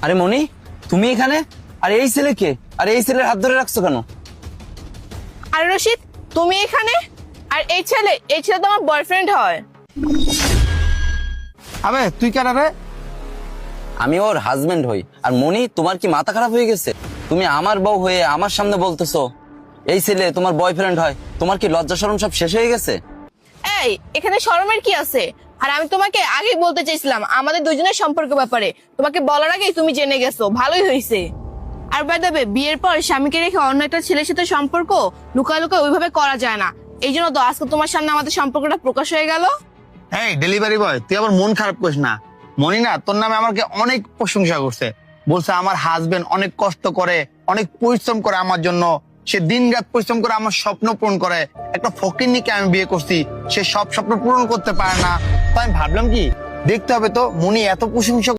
আরে মনি, তুমি এখানে? আর এই ছেলে কে? আর এই ছেলের হাত ধরে রাখছো কেন? আর রশিদ, তুমি এখানে? আর এই ছেলে তো আমার বয়ফ্রেন্ড হয়। আবে তুই কারা রে? আমি ওর হাজবেন্ড হই। আর মনি, তোমার কি মাথা খারাপ হয়ে গেছে? তুমি আমার বউ হয়ে আমার সামনে বলতেছো এই ছেলে তোমার বয়ফ্রেন্ড হয়? তোমার কি লজ্জা শরম সব শেষ হয়ে গেছে? এই, এখানে শরমের কি আছে? আর আমি তোমাকে আগেই বলতে চাইছিলাম আমাদের দুজনের সম্পর্ক ব্যাপারে। তোমাকে বলার আগেই তুমি জেনে গেছো, ভালোই হয়েছে। আর বাই দ্য ওয়ে, বিয়ের পর স্বামীকে রেখে অন্য একটা ছেলের সাথে সম্পর্ক লুকায় লুকায় ওইভাবে করা যায় না। এই জন্য তো আজকে তোমার সামনে আমাদের সম্পর্কটা প্রকাশ হয়ে গেল। এই ডেলিভারি বয়, তুই আবার মন খারাপ করিস না। মনি না তোর নামে আমাকে অনেক প্রশংসা করছে, বলছে আমার হাজবেন্ড অনেক কষ্ট করে, অনেক পরিশ্রম করে আমার জন্য। সে দিন রাত পরিশ্রম করে আমার স্বপ্ন পূরণ করে। একটা ফকিন্নিকে আমি বিয়ে করছি, সে সব স্বপ্ন পূরণ করতে পারে না। তো আমি ভাবলাম কি, দেখতে হবে তো মনি এত প্রশংসা